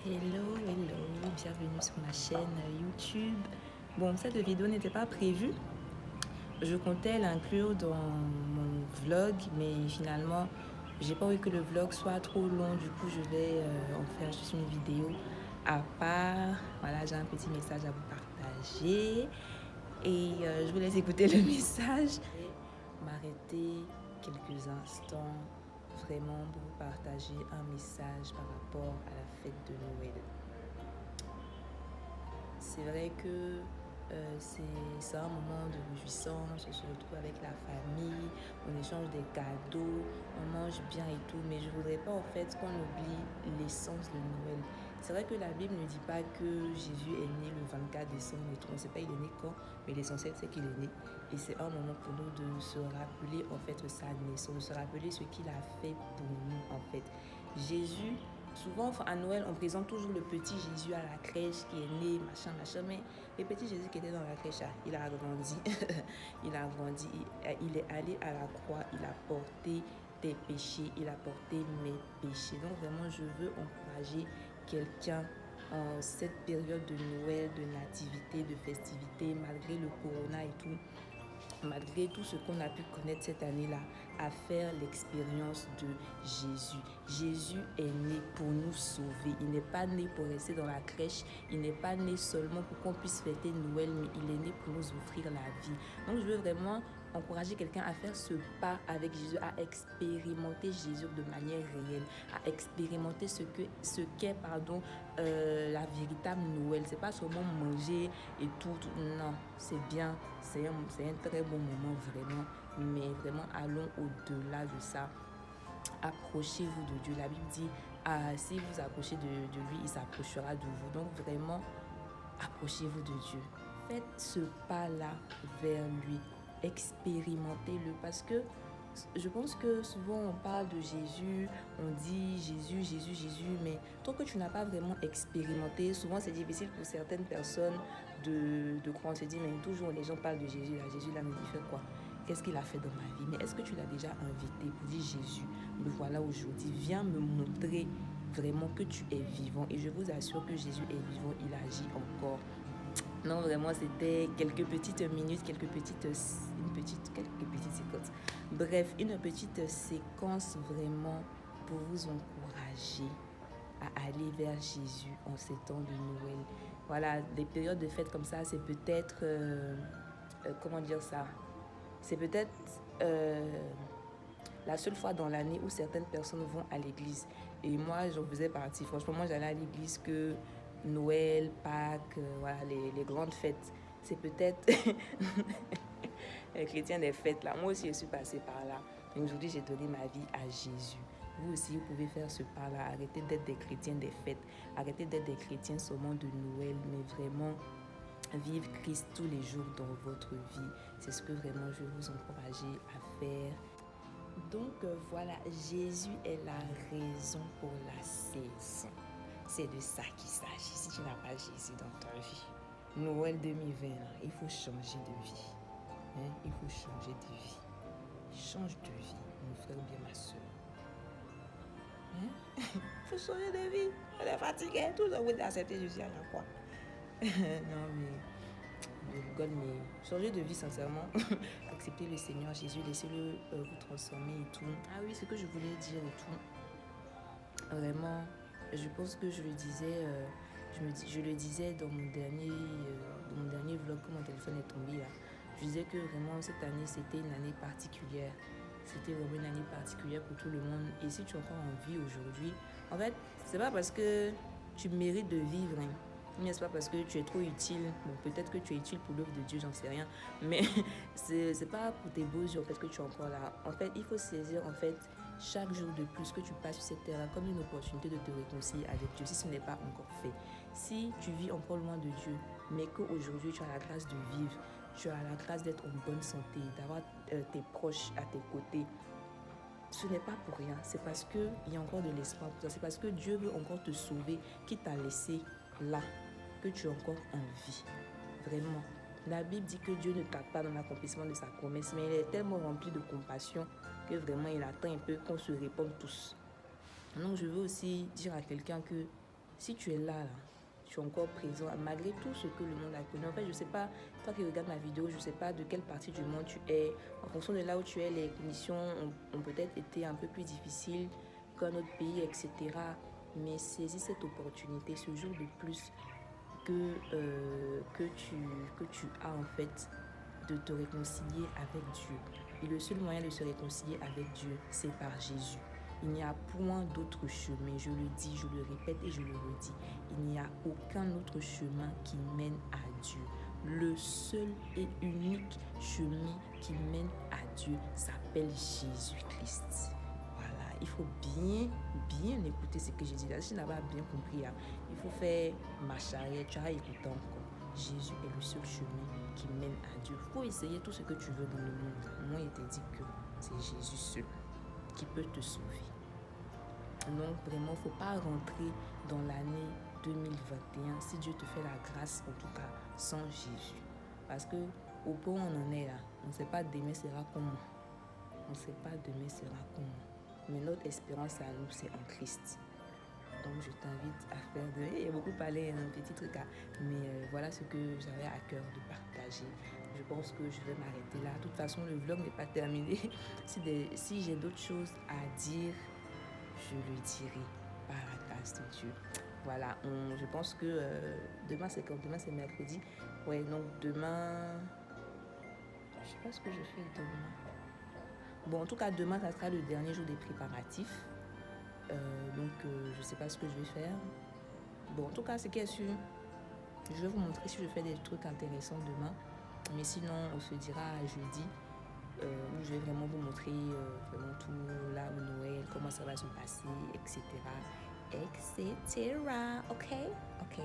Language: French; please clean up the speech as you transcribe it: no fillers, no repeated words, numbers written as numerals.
Hello, bienvenue sur ma chaîne YouTube. Bon, cette vidéo n'était pas prévue. Je comptais l'inclure dans mon vlog, mais finalement, j'ai pas envie que le vlog soit trop long. Du coup, je vais en faire juste une vidéo à part. Voilà, j'ai un petit message à vous partager. Et je vous laisse écouter le message. M'arrêter quelques instants vraiment pour vous partager un message par rapport à la fête de Noël. C'est vrai que c'est un moment de réjouissance, on se retrouve avec la famille, on échange des cadeaux, on mange bien et tout, mais je ne voudrais pas en fait qu'on oublie l'essence de Noël. C'est vrai que la Bible ne dit pas que Jésus est né le 24 décembre et tout, on ne sait pas il est né quand, mais l'essentiel c'est qu'il est né. Et c'est un moment pour nous de se rappeler en fait sa naissance, de se rappeler ce qu'il a fait pour nous en fait. Jésus, souvent à Noël, on présente toujours le petit Jésus à la crèche qui est né, machin, mais le petit Jésus qui était dans la crèche, il a grandi, il a grandi, il est allé à la croix, il a porté tes péchés, il a porté mes péchés. Donc vraiment, je veux encourager quelqu'un en cette période de Noël, de nativité, de festivité, malgré le corona et tout, malgré tout ce qu'on a pu connaître cette année-là, à faire l'expérience de Jésus. Jésus est né pour nous sauver. Il n'est pas né pour rester dans la crèche. Il n'est pas né seulement pour qu'on puisse fêter Noël, mais il est né pour nous offrir la vie. Donc je veux vraiment encourager quelqu'un à faire ce pas avec Jésus, à expérimenter Jésus de manière réelle, à expérimenter ce qu'est la véritable Noël. C'est pas seulement manger et tout. Non, c'est bien, c'est un très bon moment vraiment, mais vraiment allons au-delà de ça. Approchez-vous de Dieu. La Bible dit, si vous approchez de lui, il s'approchera de vous. Donc vraiment, approchez-vous de Dieu. Faites ce pas-là vers lui. Expérimentez-le parce que je pense que souvent on parle de Jésus, on dit Jésus, mais tant que tu n'as pas vraiment expérimenté, souvent c'est difficile pour certaines personnes de croire. On se dit, mais toujours les gens parlent de Jésus là, mais il fait quoi? Qu'est-ce qu'il a fait dans ma vie? Mais est-ce que tu l'as déjà invité pour dire Jésus, me voilà aujourd'hui, viens me montrer vraiment que tu es vivant. Et je vous assure que Jésus est vivant, il agit encore. Non, vraiment, c'était quelques petites minutes, quelques petites séquences. Bref, une petite séquence vraiment pour vous encourager à aller vers Jésus en ces temps de Noël. Voilà, des périodes de fête comme ça, c'est peut-être, comment dire ça, c'est peut-être la seule fois dans l'année où certaines personnes vont à l'église. Et moi, j'en faisais partie. Franchement, moi, j'allais à l'église que Noël, Pâques, voilà, les grandes fêtes. C'est peut-être les chrétiens des fêtes là. Moi aussi, je suis passée par là. Et aujourd'hui, j'ai donné ma vie à Jésus. Vous aussi, vous pouvez faire ce pas-là. Arrêtez d'être des chrétiens des fêtes. Arrêtez d'être des chrétiens seulement de Noël, mais vraiment vivre Christ tous les jours dans votre vie. C'est ce que vraiment je veux vous encourager à faire. Donc voilà, Jésus est la raison pour la saison. C'est de ça qu'il s'agit. Si tu n'as pas Jésus dans ta vie, Noël 2020, il faut changer de vie. Il faut changer de vie. Change de vie, mon frère ou bien ma soeur. Il faut changer de vie. On est fatigué. Tout le monde a accepté Jésus à la fois. Non mais rigole, mais changer de vie sincèrement, accepter le Seigneur Jésus, laissez-le vous transformer et tout. Ah oui, ce que je voulais dire et tout, vraiment, je pense que je le disais, je le disais dans mon dernier vlog quand mon téléphone est tombé là. Je disais que vraiment cette année c'était une année particulière. C'était vraiment une année particulière pour tout le monde. Et si tu es encore en vie aujourd'hui, en fait, c'est pas parce que tu mérites de vivre, hein. Mais c'est pas parce que tu es trop utile. Bon, peut-être que tu es utile pour l'œuvre de Dieu, j'en sais rien. Mais c'est pas pour tes beaux yeux en fait que tu es encore là. En fait, il faut saisir en fait chaque jour de plus que tu passes sur cette terre comme une opportunité de te réconcilier avec Dieu si ce n'est pas encore fait. Si tu vis encore loin de Dieu, mais qu'aujourd'hui tu as la grâce de vivre, tu as la grâce d'être en bonne santé, d'avoir tes proches à tes côtés, ce n'est pas pour rien. C'est parce qu'il y a encore de l'espoir pour toi. C'est parce que Dieu veut encore te sauver, qui t'a laissé là, que tu es encore en vie. Vraiment. La Bible dit que Dieu ne tarde pas dans l'accomplissement de sa promesse, mais il est tellement rempli de compassion que vraiment il attend un peu qu'on se réponde tous. Donc je veux aussi dire à quelqu'un que si tu es là, tu es encore présent, malgré tout ce que le monde a connu. En fait, je sais pas, toi qui regardes ma vidéo, je sais pas de quelle partie du monde tu es. En fonction de là où tu es, les conditions ont peut-être été un peu plus difficiles qu'un autre pays, etc. Mais saisis cette opportunité, ce jour de plus que tu as en fait de te réconcilier avec Dieu. Et le seul moyen de se réconcilier avec Dieu, c'est par Jésus. Il n'y a point d'autre chemin, je le dis, je le répète et je le redis. Il n'y a aucun autre chemin qui mène à Dieu. Le seul et unique chemin qui mène à Dieu s'appelle Jésus-Christ. Voilà, il faut bien écouter ce que j'ai dit là. Si tu n'as pas bien compris, il faut faire marche arrière, tu as écouté encore. Jésus est le seul chemin qui mène à Dieu. Il faut essayer tout ce que tu veux dans le monde. Moi, il te dit que c'est Jésus seul qui peut te sauver. Donc, vraiment, il ne faut pas rentrer dans l'année 2021 si Dieu te fait la grâce, en tout cas, sans Jésus. Parce que au point où on en est là, on ne sait pas demain sera comment. On ne sait pas demain sera comment. Mais notre espérance à nous, c'est en Christ. Donc, je t'invite à faire de... Il y a beaucoup parlé, un petit truc, mais voilà ce que j'avais à cœur de partager. Je pense que je vais m'arrêter là. De toute façon, le vlog n'est pas terminé. Si j'ai d'autres choses à dire, je le dirai par la grâce de Dieu. Voilà, je pense que demain, c'est quand? Demain, c'est mercredi. Ouais, donc demain... Je sais pas ce que je fais demain. Bon, en tout cas, demain, ça sera le dernier jour des préparatifs. Donc, je ne sais pas ce que je vais faire. Bon, en tout cas, ce qui est sûr, je vais vous montrer si je fais des trucs intéressants demain. Mais sinon, on se dira jeudi, où je vais vraiment vous montrer vraiment tout là, au Noël, comment ça va se passer, etc. etc. Ok? Ok.